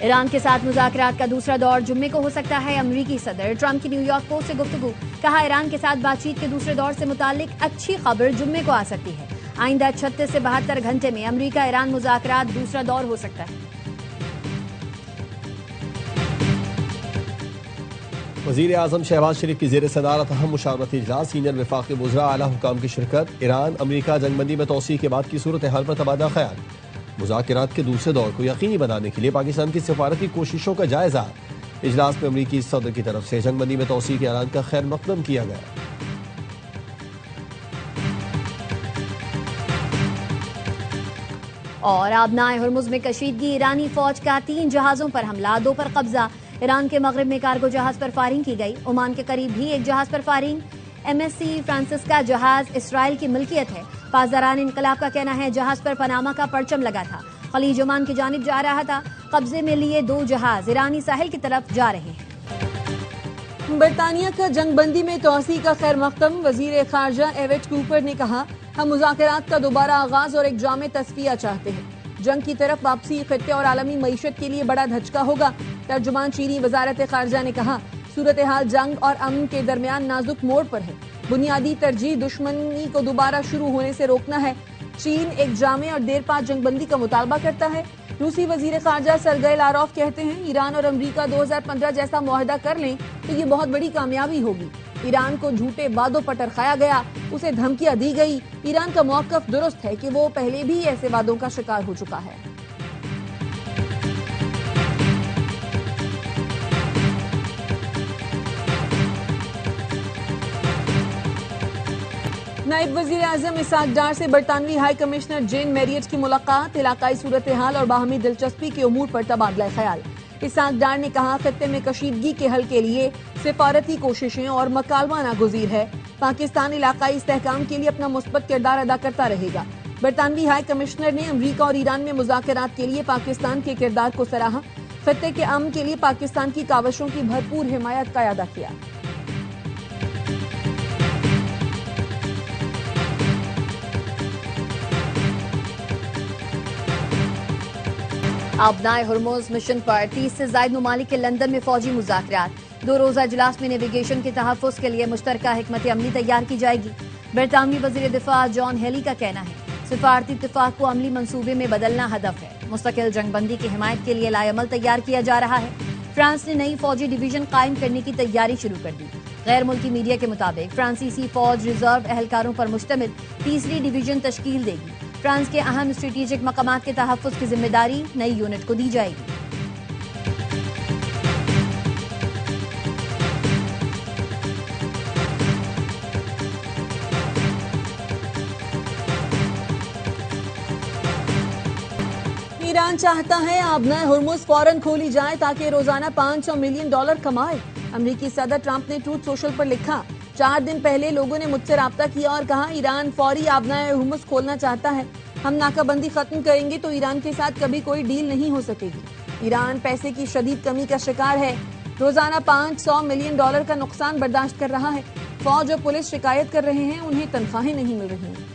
ایران کے ساتھ مذاکرات کا دوسرا دور جمعے کو ہو سکتا ہے۔ امریکی صدر ٹرمپ کی نیو یارک پوسٹ سے گفتگو، کہا ایران کے ساتھ بات چیت کے دوسرے دور سے متعلق اچھی خبر جمعے کو آ سکتی ہے۔ آئندہ 36 سے 72 گھنٹے میں امریکہ ایران مذاکرات دوسرا دور ہو سکتا ہے۔ وزیر اعظم شہباز شریف کی زیر صدارت اہم مشاورتی اجلاس، سینئر وفاقی وزراء اعلیٰ حکام کی شرکت۔ ایران امریکہ جنگ بندی میں توسیع کے بعد کی صورتحال پر تبادلہ خیال، مذاکرات کے دوسرے دور کو یقینی بنانے کے لیے پاکستان کی سفارتی کوششوں کا جائزہ۔ اجلاس میں امریکی صدر کی طرف سے جنگ بندی میں توسیع کے اعلان کا خیر مقدم کیا گیا۔ اور آبنائے ہرمز میں کشیدگی، ایرانی فوج کا 3 جہازوں پر حملہ، 2 پر قبضہ۔ ایران کے مغرب میں کارگو جہاز پر فائرنگ کی گئی، عمان کے قریب بھی ایک جہاز پر فائرنگ۔ MSC فرانسسکا جہاز اسرائیل کی ملکیت ہے۔ پاسداران انقلاب کا کہنا ہے جہاز پر پاناما کا پرچم لگا تھا، خلیج عمان کی جانب جا رہا تھا۔ قبضے میں لیے 2 جہاز ایرانی ساحل کی طرف جا رہے ہیں۔ برطانیہ کا جنگ بندی میں توسیع کا خیر مقدم، وزیر خارجہ ایوٹ کوپر نے کہا ہم مذاکرات کا دوبارہ آغاز اور ایک جامع تصفیہ چاہتے ہیں۔ جنگ کی طرف واپسی خطے اور عالمی معیشت کے لیے بڑا دھچکا ہوگا۔ ترجمان چینی وزارت خارجہ نے کہا صورتحال جنگ اور امن کے درمیان نازک موڑ پر ہے، بنیادی ترجیح دشمنی کو دوبارہ شروع ہونے سے روکنا ہے۔ چین ایک جامع اور دیر پا جنگ بندی کا مطالبہ کرتا ہے۔ روسی وزیر خارجہ سرگئی لاروف کہتے ہیں ایران اور امریکہ 2015 جیسا معاہدہ کر لیں تو یہ بہت بڑی کامیابی ہوگی۔ ایران کو جھوٹے وعدوں پر ٹرکایا گیا، اسے دھمکیاں دی گئی۔ ایران کا موقف درست ہے کہ وہ پہلے بھی ایسے وعدوں کا شکار ہو چکا ہے۔ نائب وزیر اعظم اسحاق ڈار سے برطانوی ہائی کمشنر جین میریٹ کی ملاقات، علاقائی صورتحال اور باہمی دلچسپی کے امور پر تبادلہ خیال۔ اسحاق ڈار نے کہا خطے میں کشیدگی کے حل کے لیے سفارتی کوششیں اور مکالمہ ناگزیر ہے۔ پاکستان علاقائی استحکام کے لیے اپنا مثبت کردار ادا کرتا رہے گا۔ برطانوی ہائی کمشنر نے امریکہ اور ایران میں مذاکرات کے لیے پاکستان کے کردار کو سراہا، خطے کے امن کے لیے پاکستان کی کاوشوں کی بھرپور حمایت کا اعادہ کیا۔ آبنائے ہرمز مشن پر 30 سے زائد ممالک کے لندن میں فوجی مذاکرات، 2 روزہ اجلاس میں نیویگیشن کے تحفظ کے لیے مشترکہ حکمت عملی تیار کی جائے گی۔ برطانوی وزیر دفاع جان ہیلی کا کہنا ہے سفارتی اتفاق کو عملی منصوبے میں بدلنا ہدف ہے، مستقل جنگ بندی کی حمایت کے لیے لائے عمل تیار کیا جا رہا ہے۔ فرانس نے نئی فوجی ڈویژن قائم کرنے کی تیاری شروع کر دی۔ غیر ملکی میڈیا کے مطابق فرانسیسی فوج ریزرو اہلکاروں پر مشتمل 3ری ڈویژن تشکیل دے گی۔ فرانس کے اہم اسٹریٹجک مقامات کے تحفظ کی ذمہ داری نئی یونٹ کو دی جائے گی۔ ایران چاہتا ہے آبنائے ہرمز فوراً کھولی جائے تاکہ روزانہ $500 ملین کمائے۔ امریکی صدر ٹرمپ نے ٹروتھ سوشل پر لکھا 4 دن پہلے لوگوں نے مجھ سے رابطہ کیا اور کہا ایران فوری آبنائے ہرمز کھولنا چاہتا ہے، ہم ناکہ بندی ختم کریں گے تو ایران کے ساتھ کبھی کوئی ڈیل نہیں ہو سکے گی۔ ایران پیسے کی شدید کمی کا شکار ہے، روزانہ $500 ملین کا نقصان برداشت کر رہا ہے۔ فوج اور پولیس شکایت کر رہے ہیں انہیں تنخواہیں نہیں مل رہی ہیں۔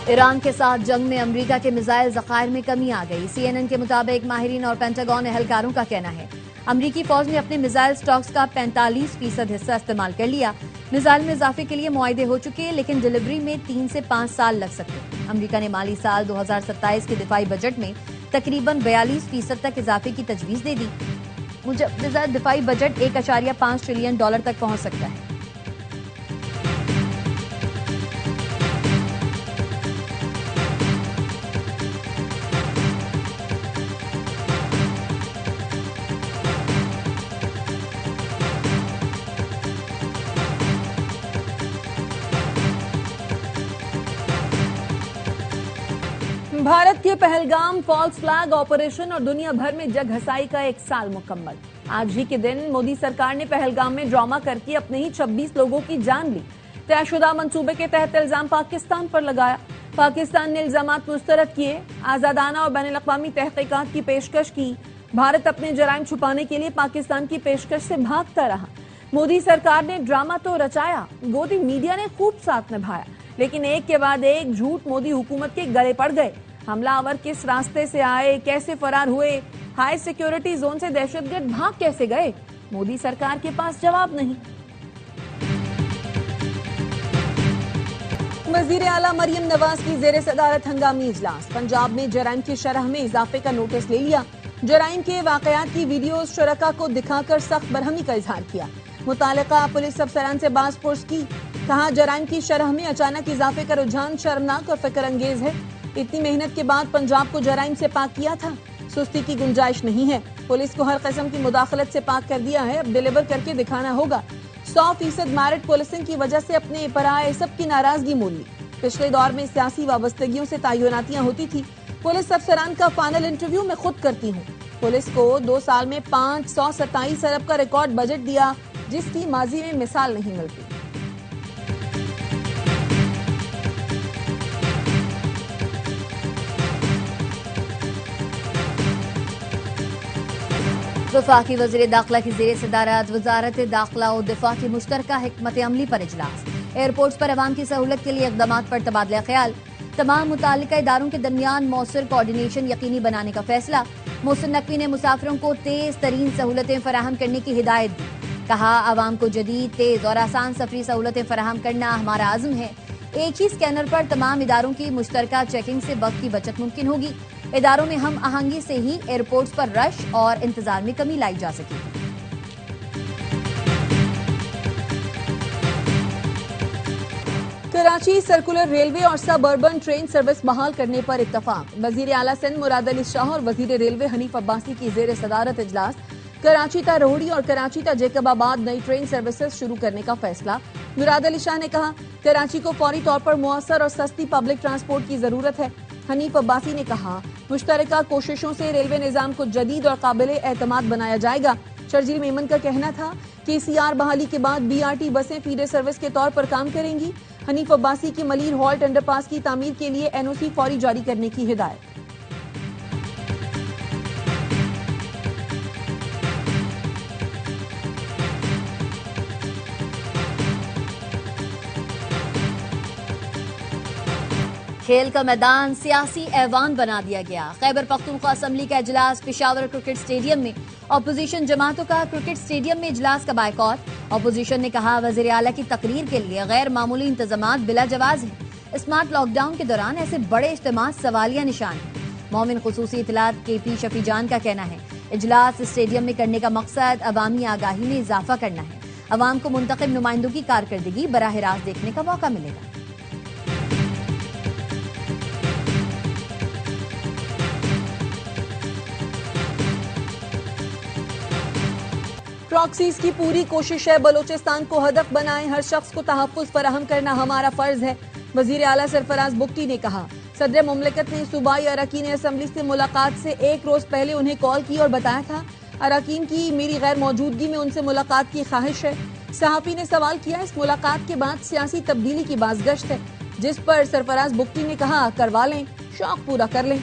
ایران کے ساتھ جنگ میں امریکہ کے میزائل ذخائر میں کمی آ گئی۔ CNN کے مطابق ماہرین اور پینٹاگون اہلکاروں کا کہنا ہے امریکی فوج نے اپنے میزائل سٹاکس کا 45% حصہ استعمال کر لیا۔ میزائل میں اضافے کے لیے معاہدے ہو چکے لیکن ڈیلیوری میں 3 سے 5 سال لگ سکتے ہیں۔ امریکہ نے مالی سال 2027 کے دفاعی بجٹ میں تقریباً 42% تک اضافے کی تجویز دے دی۔ مجوزہ دفاعی بجٹ $1.5 ٹریلین تک پہنچ سکتا ہے۔ بھارت کے پہلگام فالس فلیگ آپریشن اور دنیا بھر میں جگ ہسائی کا 1 سال مکمل۔ آج ہی کے دن مودی سرکار نے پہلگام میں ڈرامہ کر کے اپنے ہی 26 لوگوں کی جان لی۔ طے شدہ منصوبے کے تحت الزام پاکستان پر لگایا۔ پاکستان نے الزامات مسترد کیے، آزادانہ اور بین الاقوامی تحقیقات کی پیشکش کی۔ بھارت اپنے جرائم چھپانے کے لیے پاکستان کی پیشکش سے بھاگتا رہا۔ مودی سرکار نے ڈرامہ تو رچایا، گودی میڈیا نے خوب ساتھ نبھایا۔ لیکن ایک کے بعد ایک جھوٹ مودی حکومت کے گلے پڑ گئے. حملہ آور کس راستے سے آئے, کیسے فرار ہوئے, ہائی سیکیورٹی زون سے دہشت گرد بھاگ کیسے گئے, مودی سرکار کے پاس جواب نہیں. وزیر اعلیٰ مریم نواز کی زیر صدارت ہنگامی اجلاس. پنجاب میں جرائم کی شرح میں اضافے کا نوٹس لے لیا. جرائم کے واقعات کی ویڈیوز شرکاء کو دکھا کر سخت برہمی کا اظہار کیا. متعلقہ پولیس افسران سے باز پرس کی. کہا جرائم کی شرح میں اچانک اضافے کا رجحان شرمناک اور فکر انگیز ہے. اتنی محنت کے بعد پنجاب کو جرائم سے پاک کیا تھا, سستی کی گنجائش نہیں ہے. پولیس کو ہر قسم کی مداخلت سے پاک کر دیا ہے, اب ڈیلیور کر کے دکھانا ہوگا. 100% میرٹ پولیسنگ کی وجہ سے اپنے پرائے سب کی ناراضگی مول لی. پچھلے دور میں سیاسی وابستگیوں سے تعیناتیاں ہوتی تھی. پولیس افسران کا فائنل انٹرویو میں خود کرتی ہوں. پولیس کو 2 سال میں 527 ارب کا ریکارڈ بجٹ دیا, جس کی ماضی میں مثال نہیں ملتی. وفاقی وزیر داخلہ کی زیر صدارت وزارت داخلہ و دفاع کی مشترکہ حکمت عملی پر اجلاس. ایئرپورٹس پر عوام کی سہولت کے لیے اقدامات پر تبادلہ خیال. تمام متعلقہ اداروں کے درمیان مؤثر کوارڈینیشن یقینی بنانے کا فیصلہ. محسن نقوی نے مسافروں کو تیز ترین سہولتیں فراہم کرنے کی ہدایت دی. کہا عوام کو جدید, تیز اور آسان سفری سہولتیں فراہم کرنا ہمارا عزم ہے. ایک ہی اسکینر پر تمام اداروں کی مشترکہ چیکنگ سے وقت کی بچت ممکن ہوگی. اداروں میں ہم آہنگی سے ہی ایئرپورٹس پر رش اور انتظار میں کمی لائی جا سکے گی. کراچی سرکولر ریلوے اور سب اربن ٹرین سروس بحال کرنے پر اتفاق. وزیر اعلیٰ سندھ مراد علی شاہ اور وزیر ریلوے حنیف عباسی کی زیر صدارت اجلاس. کراچی تا روہڑی اور کراچی تا جیکب آباد نئی ٹرین سروسز شروع کرنے کا فیصلہ. مراد علی شاہ نے کہا کراچی کو فوری طور پر مؤثر اور سستی پبلک ٹرانسپورٹ کی ضرورت ہے. حنیف عباسی نے کہا مشترکہ کوششوں سے ریلوے نظام کو جدید اور قابل اعتماد بنایا جائے گا. شرجیل میمن کا کہنا تھا کہ CR بحالی کے بعد BRT بسیں فیڈر سروس کے طور پر کام کریں گی. حنیف عباسی کی ملیر ہالٹ انڈر پاس کی تعمیر کے لیے NOC فوری جاری کرنے کی ہدایت. کھیل کا میدان سیاسی ایوان بنا دیا گیا. خیبر پختونخوا اسمبلی کا اجلاس پشاور کرکٹ اسٹیڈیم میں. اپوزیشن جماعتوں کا کرکٹ اسٹیڈیم میں اجلاس کا بائیکاٹ. اپوزیشن نے کہا وزیر اعلیٰ کی تقریر کے لیے غیر معمولی انتظامات بلا جواز ہیں. اسمارٹ لاک ڈاؤن کے دوران ایسے بڑے اجتماع سوالیہ نشان ہیں. مومن خصوصی اطلاعات KP شفیع جان کا کہنا ہے اجلاس اسٹیڈیم میں کرنے کا مقصد عوامی آگاہی میں اضافہ کرنا ہے. عوام کو منتخب نمائندوں کی کارکردگی براہ راست دیکھنے کا موقع ملے گا. پراکسیز کی پوری کوشش ہے بلوچستان کو ہدف بنائیں, ہر شخص کو تحفظ فراہم کرنا ہمارا فرض ہے. وزیر اعلیٰ سرفراز بگٹی نے کہا صدر مملکت نے صوبائی اراکین اسمبلی سے ملاقات سے 1 روز پہلے انہیں کال کی اور بتایا تھا اراکین کی میری غیر موجودگی میں ان سے ملاقات کی خواہش ہے. صحافی نے سوال کیا اس ملاقات کے بعد سیاسی تبدیلی کی بازگشت ہے, جس پر سرفراز بگٹی نے کہا کروا لیں, شوق پورا کر لیں.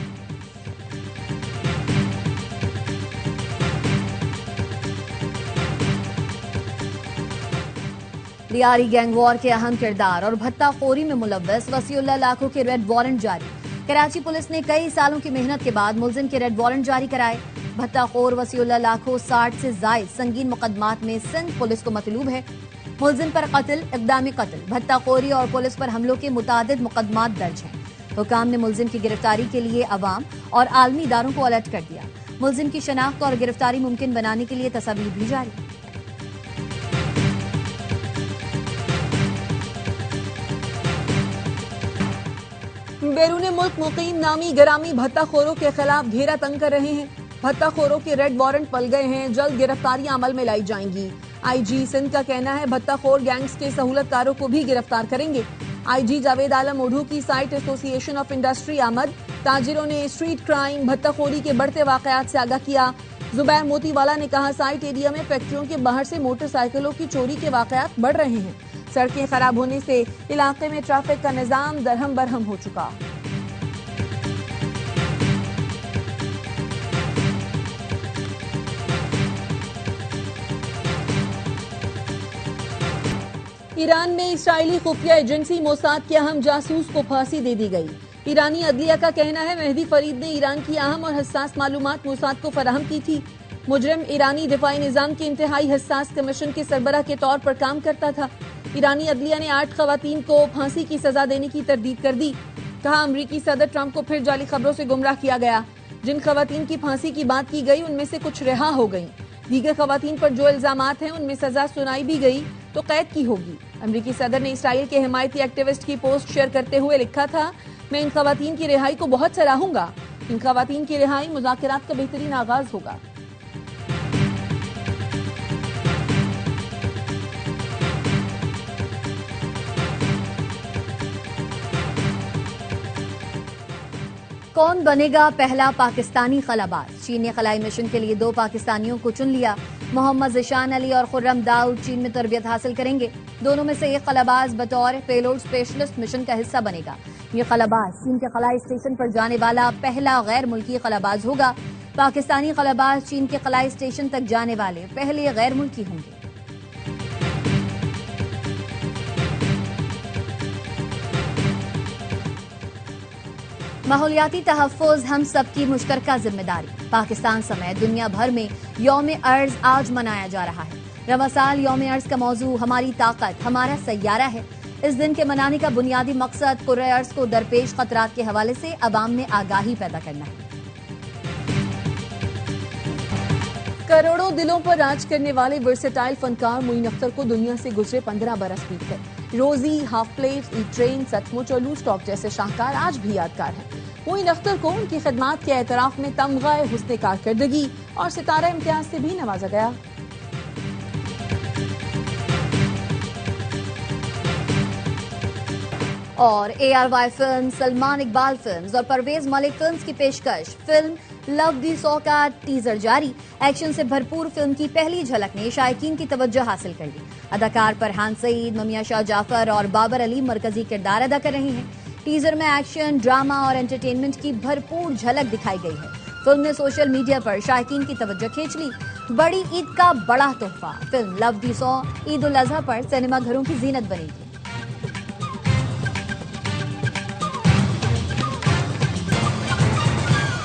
لیاری گینگ وار کے اہم کردار اور بھتہ خوری میں ملوث وسیع اللہ لاکھو کے ریڈ وارنٹ جاری. کراچی پولیس نے کئی سالوں کی محنت کے بعد ملزم کے ریڈ وارنٹ جاری کرائے. بھتہ خور وسیع اللہ لاکھو 60 سے زائد سنگین مقدمات میں سندھ پولیس کو مطلوب ہے. ملزم پر قتل, اقدام قتل, بھتہ خوری اور پولیس پر حملوں کے متعدد مقدمات درج ہیں. حکام نے ملزم کی گرفتاری کے لیے عوام اور عالمی اداروں کو الرٹ کر دیا. ملزم کی شناخت اور گرفتاری ممکن بنانے کے لیے تصاویر بھی جاری. بیرون ملک مقیم نامی گرامی بھتہ خوروں کے خلاف گھیرا تنگ کر رہے ہیں. بھتہ خوروں کے ریڈ وارنٹ پل گئے ہیں, جلد گرفتاریاں عمل میں لائی جائیں گی. IG سندھ کا کہنا ہے بھتہ خور گینگز کے سہولت کاروں کو بھی گرفتار کریں گے. IG جاوید عالم اوڈھو کی سائٹ ایسوسی ایشن آف انڈسٹری آمد. تاجروں نے اسٹریٹ کرائم, بھتہ خوری کے بڑھتے واقعات سے آگاہ کیا. زبیر موتی والا نے کہا سائٹ ایریا میں فیکٹریوں کے باہر سے موٹر سائیکلوں کی چوری کے واقعات بڑھ رہے ہیں. سڑکیں خراب ہونے سے علاقے میں ٹریفک کا نظام درہم برہم ہو چکا. ایران میں اسرائیلی خفیہ ایجنسی موساد کے اہم جاسوس کو پھانسی دے دی گئی۔ ایرانی عدلیہ کا کہنا ہے مہدی فرید نے ایران کی اہم اور حساس معلومات موساد کو فراہم کی تھی۔ مجرم ایرانی دفاعی نظام کے انتہائی حساس کمیشن کے سربراہ کے طور پر کام کرتا تھا۔ ایرانی عدلیہ نے 8 خواتین کو پھانسی کی سزا دینے کی تردید کر دی۔ کہا امریکی صدر ٹرمپ کو پھر جعلی خبروں سے گمراہ کیا گیا۔ جن خواتین کی پھانسی کی بات کی گئی ان میں سے کچھ رہا ہو گئیں۔ دیگر خواتین پر جو الزامات ہیں ان میں سزا سنائی بھی گئی تو قید کی ہوگی۔ امریکی صدر نے اسرائیل کے حمایتی ایکٹیوسٹ کی پوسٹ شیئر کرتے ہوئے لکھا تھا، میں ان خواتین کی رہائی کو بہت سراہوں گا۔ ان خواتین کی رہائی مذاکرات کا بہترین آغاز ہوگا۔ کون بنے گا پہلا پاکستانی خلاباز؟ چین نے خلائی مشن کے لیے 2 پاکستانیوں کو چن لیا۔ محمد ذیشان علی اور خرم داؤد چین میں تربیت حاصل کریں گے۔ دونوں میں سے ایک خلاباز بطور پیلوڈ اسپیشلسٹ مشن کا حصہ بنے گا۔ یہ خلاباز چین کے خلائی اسٹیشن پر جانے والا پہلا غیر ملکی خلاباز ہوگا۔ پاکستانی خلاباز چین کے خلائی اسٹیشن تک جانے والے پہلے غیر ملکی ہوں گے۔ ماحولیاتی تحفظ ہم سب کی مشترکہ ذمہ داری۔ پاکستان سمیت دنیا بھر میں یوم ارض آج منایا جا رہا ہے۔ رواں سال یوم ارض کا موضوع ہماری طاقت ہمارا سیارہ ہے۔ اس دن کے منانے کا بنیادی مقصد کرۂ ارض کو درپیش خطرات کے حوالے سے عوام میں آگاہی پیدا کرنا ہے۔ کروڑوں دلوں پر راج کرنے والے ورسٹائل فنکار معین اختر کو دنیا سے گزرے 15 برس بیت گئے۔ روزی، ہاف پلیٹ، ای ٹرین، سچ مچ اور لوز ٹاک جیسے شاہکار آج بھی یادگار ہیں۔ معین اختر کو ان کی خدمات کے اعتراف میں تمغہ حسن کارکردگی اور ستارہ امتیاز سے بھی نوازا گیا۔ اور ARY film, Salman Iqbal films اور پرویز ملک فلمز کی پیشکش فلم لو دی سو کا ٹیزر جاری۔ ایکشن سے بھرپور فلم کی پہلی جھلک نے شائقین کی توجہ حاصل کر لی۔ اداکار فرحان سعید، ممیہ شاہ جعفر اور بابر علی مرکزی کردار ادا کر رہے ہیں۔ ٹیزر میں ایکشن، ڈرامہ اور انٹرٹینمنٹ کی بھرپور جھلک دکھائی گئی ہے۔ فلم نے سوشل میڈیا پر شائقین کی توجہ کھینچ لی۔ بڑی عید کا بڑا تحفہ، فلم لو دی سو عید الاضحیٰ پر سینما گھروں کی زینت بنے گی۔